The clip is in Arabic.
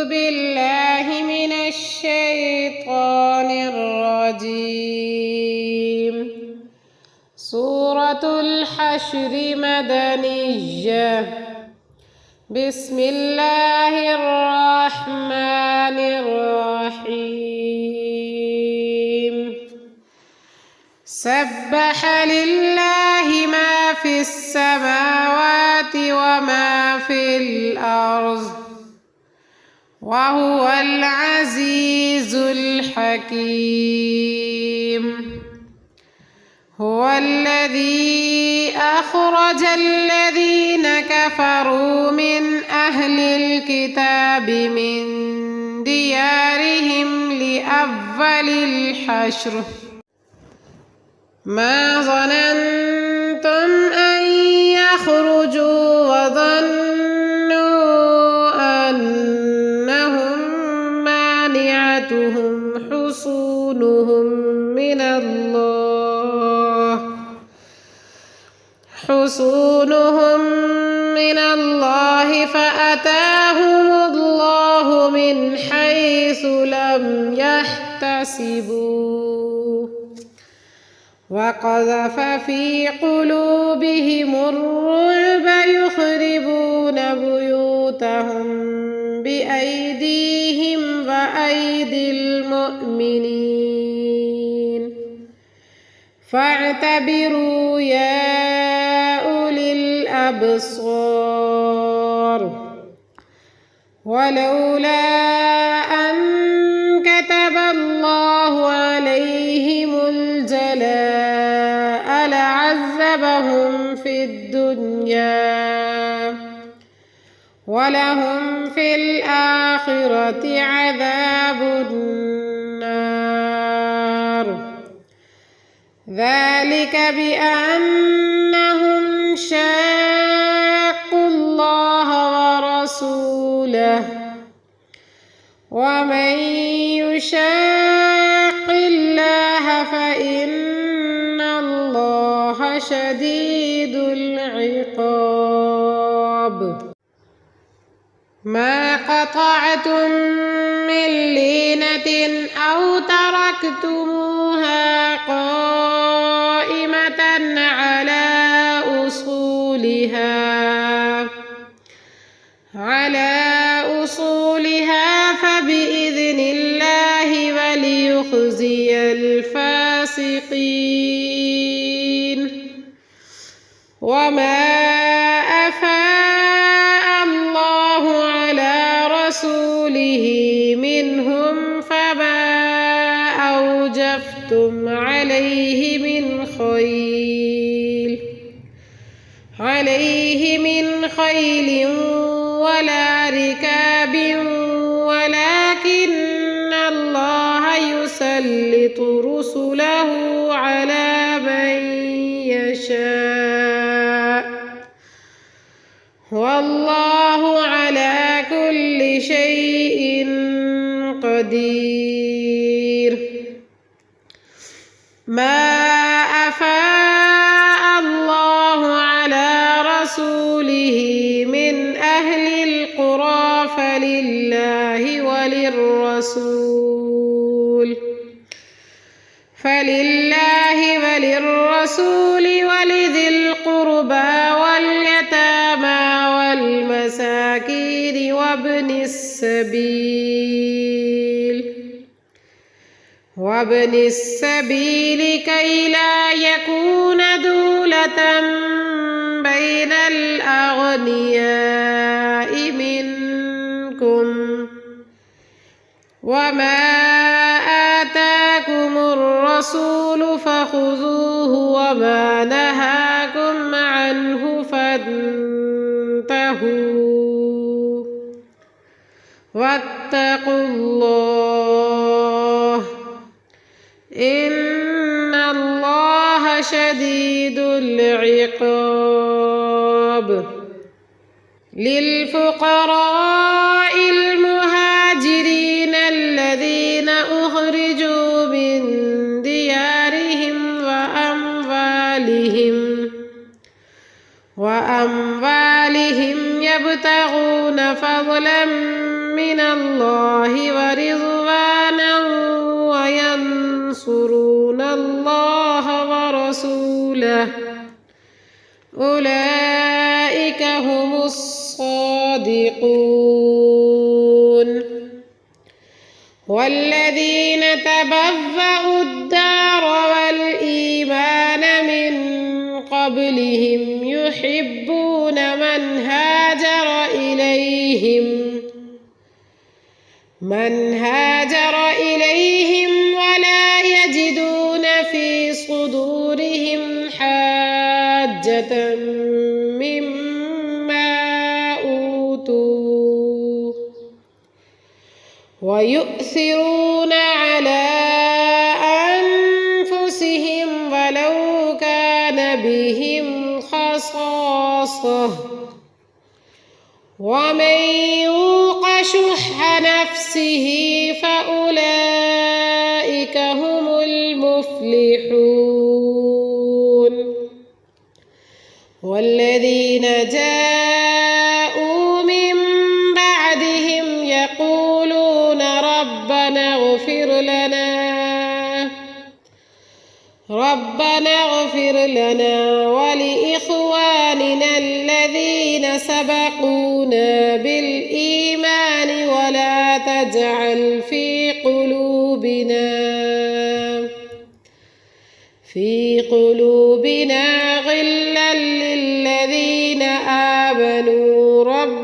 بالله من الشيطان الرجيم. سورة الحشر مدنية. بسم الله الرحمن الرحيم. سبح لله ما في السماوات وما في الأرض وهو العزيز الحكيم. هو الذي أخرج الذين كفروا من أهل الكتاب من ديارهم لأول الحشر ما ظننتم أن يخرجوا وظنوا أنهم مانعتهم حصونهم من الله فأتاهم الله من حيث لم يحتسبوا وقذف في قلوبهم الرعب يخربون بيوتهم بأيديهم وأيدي المؤمنين فاعتبروا يا أولي الأبصار. ولولا أن كتب الله عليهم الجلاء لعذبهم في الدنيا ولهم في الآخرة عذاب النار. ذلك بأنهم شاقوا الله ورسوله ومن يشاق الله فإن الله شديد العقاب. ما قطعتم من لينة أو تركتموها قائمة على أصولها فبإذن الله وليخزي الفاسقين. وما أفاء الله على رسوله منهم فما أوجفتم عليه من خيل ولا ركاب ولكن الله يسلط رسله على من يشاء والله على كل شيء قدير. ما أفاء الله على رسوله من أهل القرى فلله وللرسول ولذي القربى واليتامى والمساكين وابن السبيل كي لا يكون دولة بين الأغنياء منكم. وما آتاكم الرسول فخذوه وما نهاكم عنه فانتهوا واتقوا الله إن الله شديد العقاب. للفقراء المهاجرين الذين أخرجوا من ديارهم وأموالهم يبتغون فضلا من من الله ورضوانا وينصرون الله ورسوله أولئك هم الصادقون والذين تبوأوا الدار والإيمان من قبلهم يحبون من هاجر إليهم ولا يجدون في صدورهم حاجة مما أوتوا ويؤثرون على أنفسهم ولو كان بهم خصاصة ومن يوق شح نفسه فأولئك هم المفلحون والذين جاءوا من بعدهم يقولون ربنا اغفر لنا ولإخواننا الذين سبقونا بالإيمان ولا تجعل في قلوبنا غلا للذين آمنوا ربنا